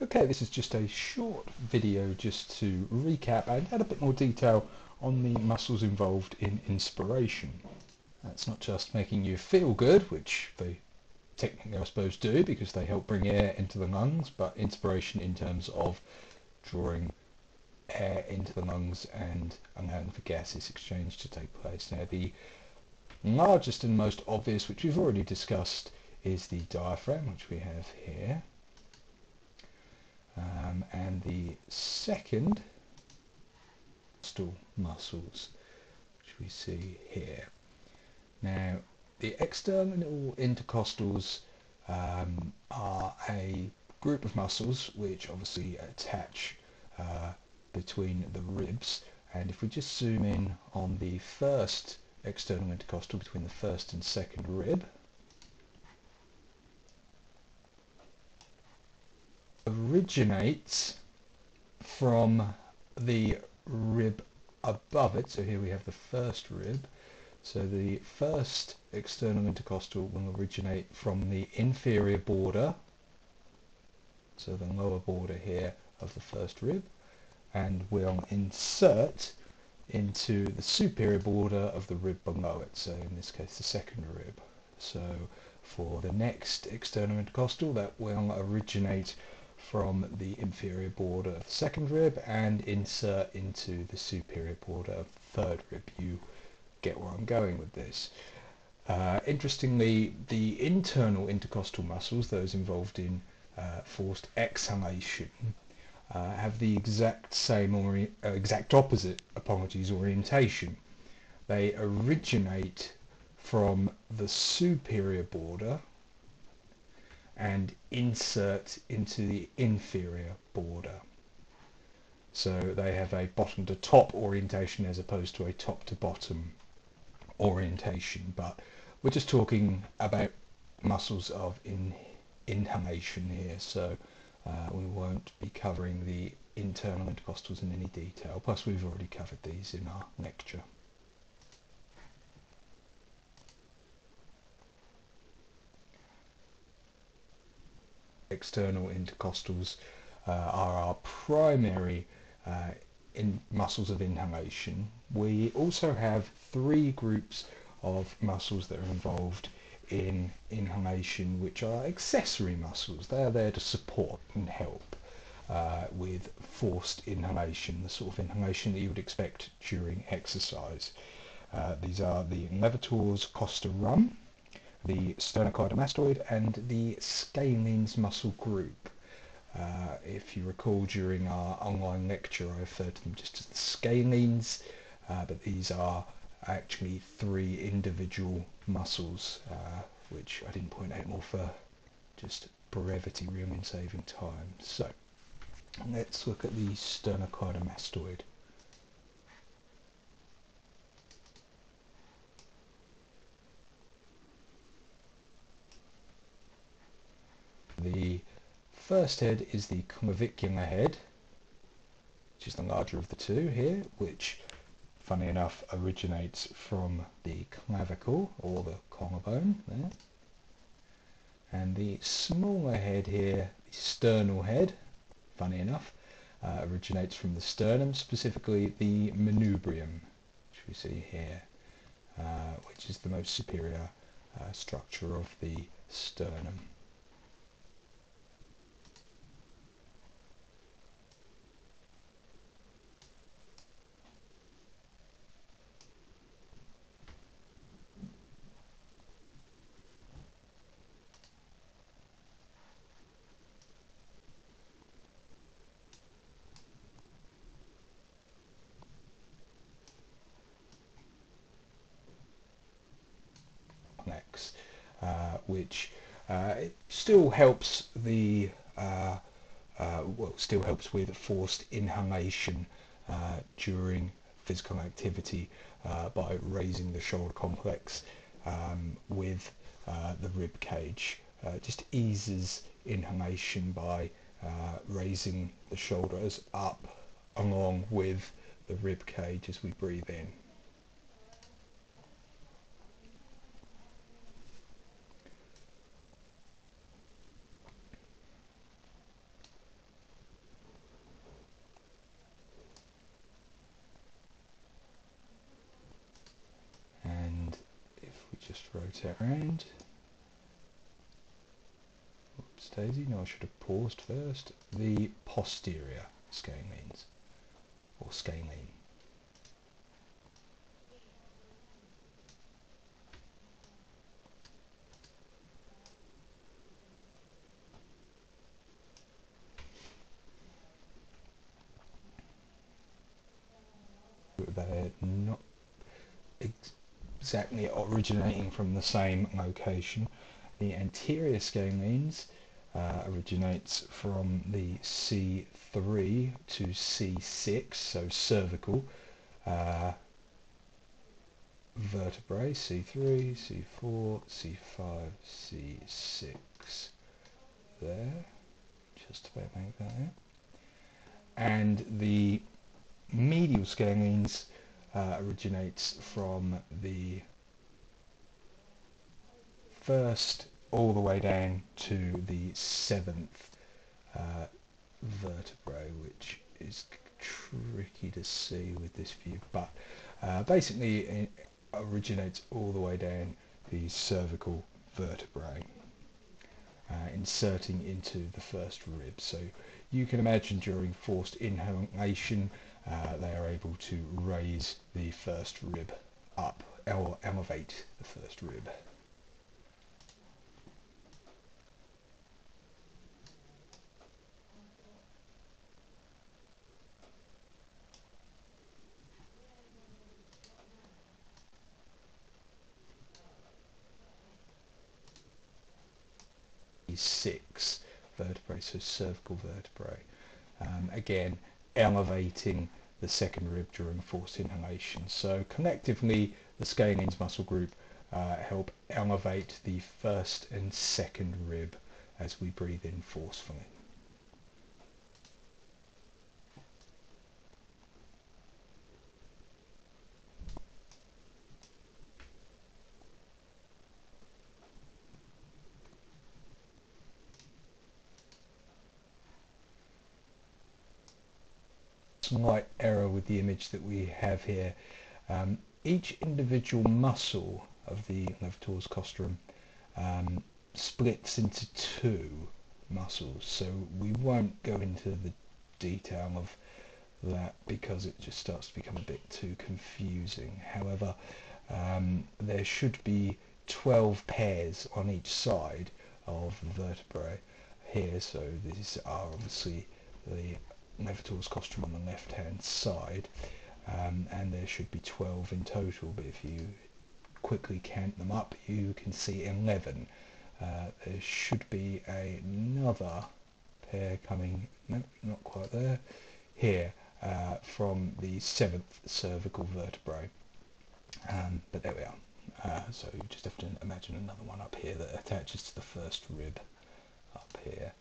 Okay, this is just a short video just to recap and add a bit more detail on the muscles involved in inspiration. That's not just making you feel good, which they technically I suppose do because they help bring air into the lungs, but inspiration in terms of drawing air into the lungs and allowing for gaseous exchange to take place. Now the largest and most obvious, which we've already discussed, is the diaphragm, which we have here. And the second, intercostal muscles, which we see here. Now, the external intercostals are a group of muscles which obviously attach between the ribs. And if we just zoom in on the first external intercostal between the first and second rib, originates from the rib above it. So here we have the first rib. So the first external intercostal will originate from the inferior border, so the lower border here of the first rib, and will insert into the superior border of the rib below it, so in this case the second rib. So for the next external intercostal, that will originate from the inferior border of the second rib and insert into the superior border of the third rib. You get where I'm going with this. Interestingly, the internal intercostal muscles, those involved in forced exhalation, have the exact same or exact opposite, orientation. They originate from the superior border and insert into the inferior border. So they have a bottom to top orientation as opposed to a top to bottom orientation, but we're just talking about muscles of inhalation here, so we won't be covering the internal intercostals in any detail, plus we've already covered these in our lecture. External intercostals are our primary muscles of inhalation. We also have three groups of muscles that are involved in inhalation, which are accessory muscles. They are there to support and help with forced inhalation, the sort of inhalation that you would expect during exercise. These are the levators costarum, the sternocleidomastoid, and the scalenes muscle group. If you recall, during our online lecture I referred to them just as the scalenes, but these are actually three individual muscles, which I didn't point out more for just brevity, really, in saving time. So let's look at the sternocleidomastoid. The first head is the clavicular head, which is the larger of the two here, which, funny enough, originates from the clavicle, or the collarbone there. And the smaller head here, the sternal head, funny enough, originates from the sternum, specifically the manubrium, which we see here, which is the most superior structure of the sternum. Which still helps the still helps with forced inhalation during physical activity by raising the shoulder complex with the rib cage. Just eases inhalation by raising the shoulders up along with the rib cage as we breathe in. just rotate around. Oops, daisy, no, I should have paused first. The posterior scalenes, or scalene. They're not exactly originating from the same location. The anterior scalenes originates from the C3 to C6, so cervical vertebrae, C3, C4, C5, C6, there, just about like that. And the medial scalenes originates from the first all the way down to the seventh vertebrae, which is tricky to see with this view, but basically it originates all the way down the cervical vertebrae, inserting into the first rib. So you can imagine during forced inhalation they are able to raise the first rib up, or elevate the first rib. Six vertebrae, so cervical vertebrae. Again, elevating the second rib during forced inhalation. So collectively, the scalenes muscle group help elevate the first and second rib as we breathe in forcefully. Slight error with the image that we have here. Each individual muscle of the levator's costrum splits into two muscles, so we won't go into the detail of that because it just starts to become a bit too confusing. However, there should be 12 pairs on each side of the vertebrae here, so these are obviously the levator's costrum on the left hand side, and there should be 12 in total, but if you quickly count them up you can see 11. There should be another pair coming, no, not quite there, here from the 7th cervical vertebrae, but there we are. So you just have to imagine another one up here that attaches to the first rib up here.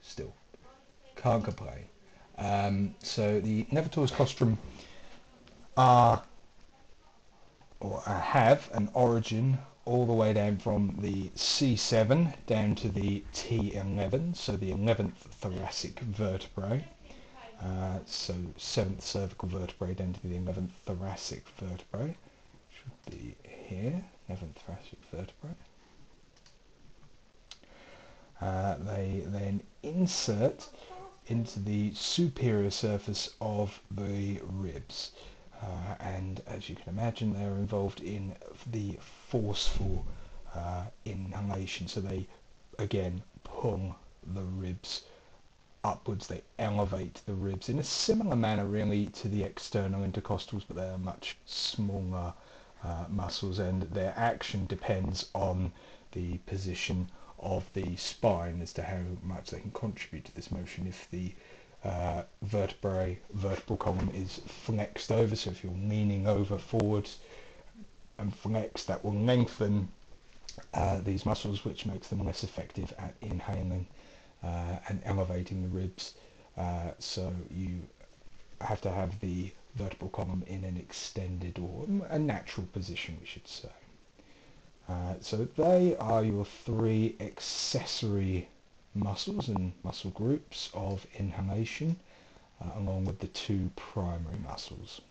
Still can't complain. So the levator's costrum are, or have, an origin all the way down from the C7 down to the T11, so the 11th thoracic vertebrae. So 7th cervical vertebrae down to the 11th thoracic vertebrae. Should be here, 11th thoracic vertebrae. They then insert into the superior surface of the ribs, and as you can imagine they are involved in the forceful inhalation, so they again pull the ribs upwards, they elevate the ribs in a similar manner really to the external intercostals, but they are much smaller muscles, and their action depends on the position of the spine as to how much they can contribute to this motion. If the vertebral column is flexed over, so if you're leaning over forwards and flexed, that will lengthen these muscles, which makes them less effective at inhaling and elevating the ribs. So you have to have the vertebral column in an extended, or a natural position we should say. So they are your three accessory muscles and muscle groups of inhalation, along with the two primary muscles.